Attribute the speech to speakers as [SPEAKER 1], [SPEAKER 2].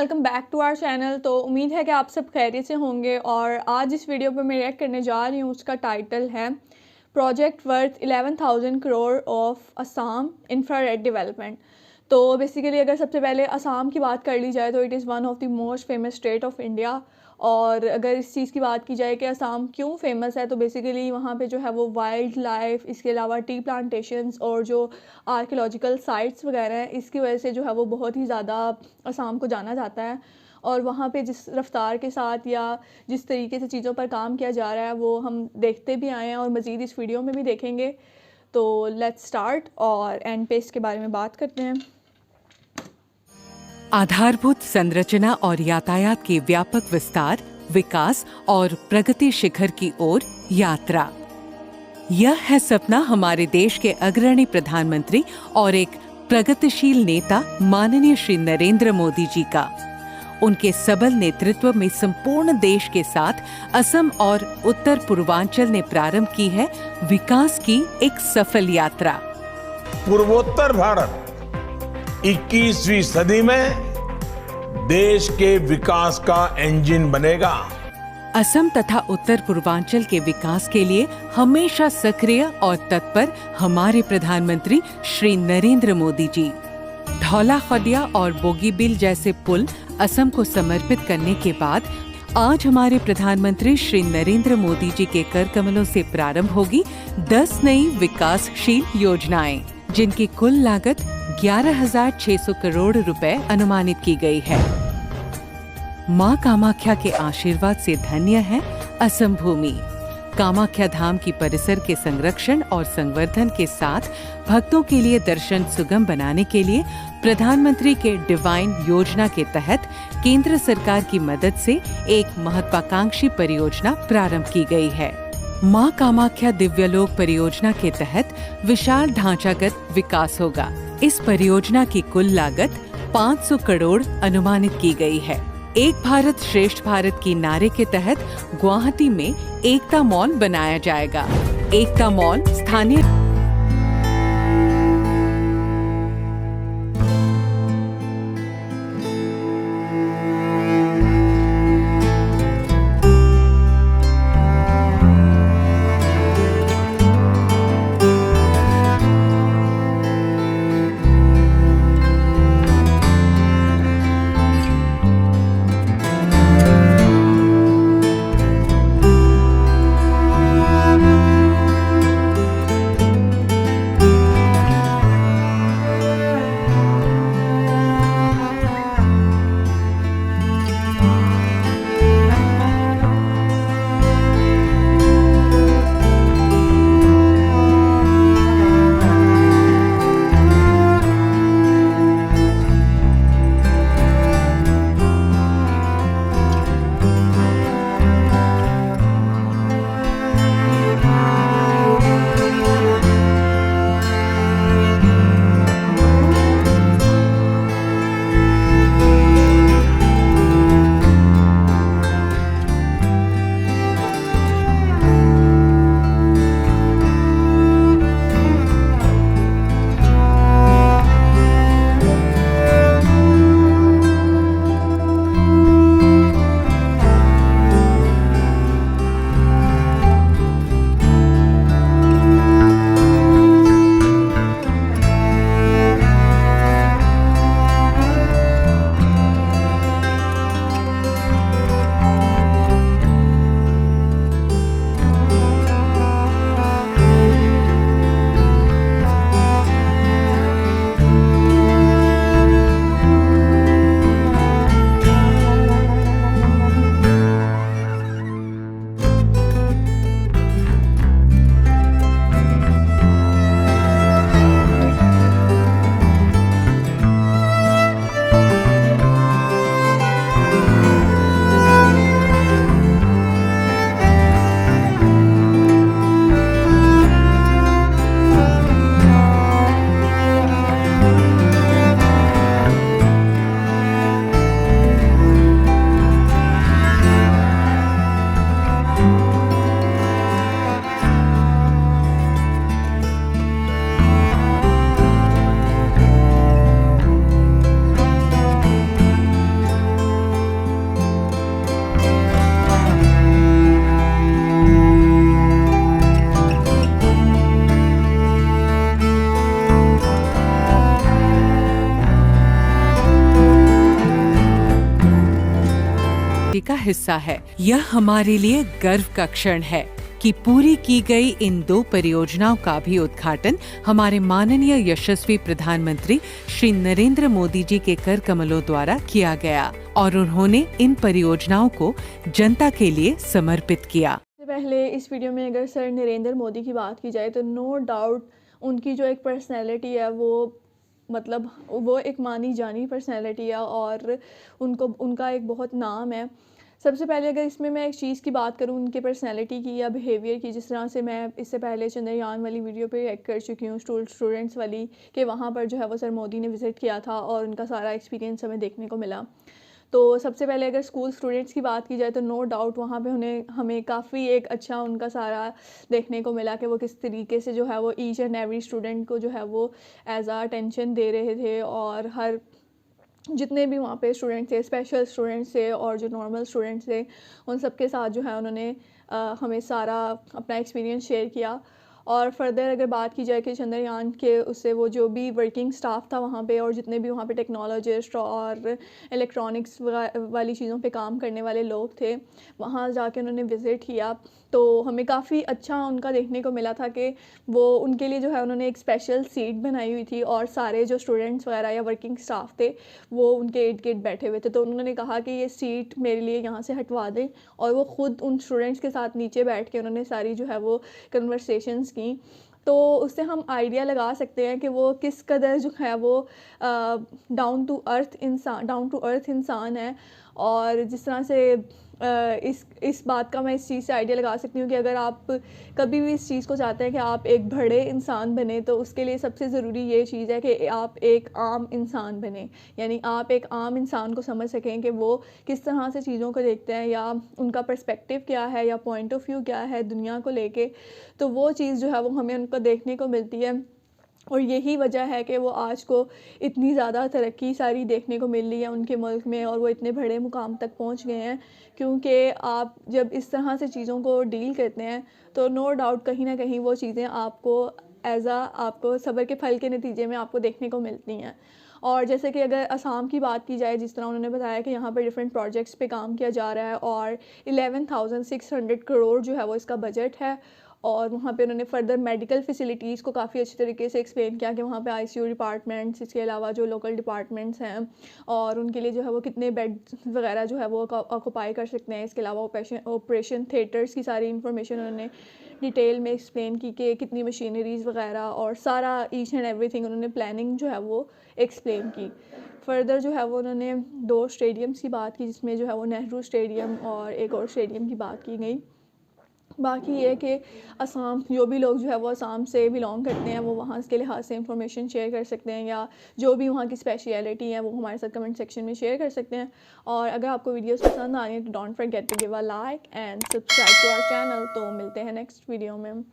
[SPEAKER 1] Welcome back to our channel. तो उम्मीद है कि आप सब खैरियत से होंगे और आज इस वीडियो पर मैं रिएक्ट करने जा रही हूँ। उसका टाइटल है project worth 11,000 crore of Assam infrared development. तो बेसिकली अगर सबसे पहले असम की बात कर ली जाए तो it is one of the most famous state of India. और अगर इस चीज़ की बात की जाए कि असम क्यों फेमस है तो बेसिकली वहाँ पे जो है वो वाइल्ड लाइफ, इसके अलावा टी प्लांटेशंस और जो आर्कियोलॉजिकल साइट्स वगैरह हैं, इसकी वजह से जो है वो बहुत ही ज़्यादा असम को जाना जाता है। और वहाँ पे जिस रफ्तार के साथ या जिस तरीके से चीज़ों पर काम किया जा रहा है वो हम देखते भी आए हैं और मज़ीद इस वीडियो में भी देखेंगे। तो लेट्स स्टार्ट और एंड पे इसके बारे में बात करते हैं।
[SPEAKER 2] आधारभूत संरचना और यातायात के व्यापक विस्तार, विकास और प्रगति शिखर की ओर यात्रा। यह है सपना हमारे देश के अग्रणी प्रधानमंत्री और एक प्रगतिशील नेता माननीय श्री नरेंद्र मोदी जी का। उनके सबल नेतृत्व में संपूर्ण देश के साथ असम और उत्तर पूर्वांचल ने प्रारंभ की है विकास की एक सफल यात्रा।
[SPEAKER 3] पूर्वोत्तर भारत 21वीं सदी में देश के विकास का इंजन बनेगा।
[SPEAKER 2] असम तथा उत्तर पूर्वांचल के विकास के लिए हमेशा सक्रिय और तत्पर हमारे प्रधानमंत्री श्री नरेंद्र मोदी जी। धौला खदिया और बोगीबिल जैसे पुल असम को समर्पित करने के बाद आज हमारे प्रधानमंत्री श्री नरेंद्र मोदी जी के कर कमलों से प्रारंभ होगी 10 नई विकासशील योजनाएं, जिनकी कुल लागत 11,600 करोड़ रुपए अनुमानित की गई है। मां कामाख्या के आशीर्वाद से धन्य है असम भूमि। कामाख्या धाम की परिसर के संरक्षण और संवर्धन के साथ भक्तों के लिए दर्शन सुगम बनाने के लिए प्रधानमंत्री के डिवाइन योजना के तहत केंद्र सरकार की मदद से एक महत्वाकांक्षी परियोजना प्रारंभ की गई है। मां कामाख्या दिव्यलोक परियोजना के तहत विशाल ढांचागत विकास होगा। इस परियोजना की कुल लागत 500 करोड़ अनुमानित की गई है। एक भारत श्रेष्ठ भारत की नारे के तहत गुवाहाटी में एकता मॉल बनाया जाएगा। एकता मॉल स्थानीय का हिस्सा है। यह हमारे लिए गर्व का क्षण है कि पूरी की गई इन 2 परियोजनाओं का भी उद्घाटन हमारे माननीय यशस्वी प्रधानमंत्री श्री नरेंद्र मोदी जी के कर कमलों द्वारा किया गया और उन्होंने इन परियोजनाओं को जनता के लिए समर्पित किया।
[SPEAKER 1] सबसे पहले इस वीडियो में अगर सर नरेंद्र मोदी की बात की जाए तो नो डाउट उनकी जो एक पर्सनैलिटी है वो एक मानी जानी पर्सनैलिटी है और उनका एक बहुत नाम है। सबसे पहले अगर इसमें मैं एक चीज़ की बात करूं उनके पर्सनैलिटी की या बिहेवियर की, जिस तरह से मैं इससे पहले चंद्रयान वाली वीडियो पे रिएक्ट कर चुकी हूँ स्टूडेंट्स वाली, कि वहाँ पर जो है वो सर मोदी ने विज़िट किया था और उनका सारा एक्सपीरियंस हमें देखने को मिला। तो सबसे पहले अगर स्कूल स्टूडेंट्स की बात की जाए तो नो डाउट वहाँ पे हमें काफ़ी एक अच्छा उनका सारा देखने को मिला कि वो किस तरीके से जो है वो ईच एंड एवरी स्टूडेंट को जो है वो एज आ अटेंशन दे रहे थे और हर जितने भी वहाँ पे स्टूडेंट्स थे, स्पेशल स्टूडेंट्स थे और जो नॉर्मल स्टूडेंट्स थे, उन सब के साथ जो है उन्होंने हमें सारा अपना एक्सपीरियंस शेयर किया। और फर्दर अगर बात की जाए कि चंद्रयान के उससे वो जो भी वर्किंग स्टाफ था वहाँ पे और जितने भी वहाँ पे टेक्नोलॉजिस्ट और इलेक्ट्रॉनिक्स वाली चीज़ों पे काम करने वाले लोग थे, वहाँ जाके उन्होंने विज़िट किया तो हमें काफ़ी अच्छा उनका देखने को मिला था कि वो उनके लिए जो है उन्होंने एक स्पेशल सीट बनाई हुई थी और सारे जो स्टूडेंट्स वगैरह या वर्किंग स्टाफ थे वो उनके इर्द गिर्द बैठे हुए थे। तो उन्होंने कहा कि ये सीट मेरे लिए यहाँ से हटवा दें और वो ख़ुद उन स्टूडेंट्स के साथ नीचे बैठ के उन्होंने सारी जो है वो कन्वर्सेशंस की। तो उससे हम आइडिया लगा सकते हैं कि वो किस कदर जो है वो डाउन टू अर्थ इंसान है। और जिस तरह से इस बात का मैं इस चीज़ से आइडिया लगा सकती हूँ कि अगर आप कभी भी इस चीज़ को चाहते हैं कि आप एक बड़े इंसान बने तो उसके लिए सबसे ज़रूरी ये चीज़ है कि आप एक आम इंसान बने, यानी आप एक आम इंसान को समझ सकें कि वो किस तरह से चीज़ों को देखते हैं या उनका पर्सपेक्टिव क्या है या पॉइंट ऑफ व्यू क्या है दुनिया को लेके। तो वो चीज़ जो है वो हमें उनको देखने को मिलती है और यही वजह है कि वो आज को इतनी ज़्यादा तरक्की सारी देखने को मिल रही है उनके मुल्क में और वो इतने बड़े मुकाम तक पहुंच गए हैं। क्योंकि आप जब इस तरह से चीज़ों को डील करते हैं तो नो डाउट कहीं ना कहीं वो चीज़ें आपको आपको सब्र के फल के नतीजे में आपको देखने को मिलती हैं। और जैसे कि अगर असम की बात की जाए, जिस तरह उन्होंने बताया कि यहाँ पर डिफरेंट प्रोजेक्ट्स पे काम किया जा रहा है और 11,600 करोड़ जो है वो इसका बजट है। और वहाँ पे उन्होंने फर्दर मेडिकल फैसिलिटीज़ को काफ़ी अच्छी तरीके से एक्सप्लेन किया कि वहाँ पे आईसीयू डिपार्टमेंट्स, इसके अलावा जो लोकल डिपार्टमेंट्स हैं और उनके लिए जो है वो कितने बेड वगैरह जो है वो ऑक्यूपाई कर सकते हैं। इसके अलावा ऑपरेशन थिएटर्स की सारी इन्फॉर्मेशन उन्होंने डिटेल में एक्सप्लेन की कि कितनी मशीनरीज़ वगैरह और सारा ईच एंड एवरीथिंग उन्होंने प्लानिंग जो है वो एक्सप्लेन की। फर्दर जो है वो उन्होंने 2 स्टेडियम्स की बात की, जिसमें जो है वो नेहरू स्टेडियम और एक और स्टेडियम की बात की गई। बाकी ये कि असम जो भी लोग जो है वो असम से बिलोंग करते हैं वो वहाँ के लिहाज से इंफॉर्मेशन शेयर कर सकते हैं या जो भी वहाँ की स्पेशलिटी है वो हमारे साथ कमेंट सेक्शन में शेयर कर सकते हैं। और अगर आपको वीडियोस पसंद आ रही है तो don't forget to give a like and subscribe to our channel. तो मिलते हैं नेक्स्ट वीडियो में।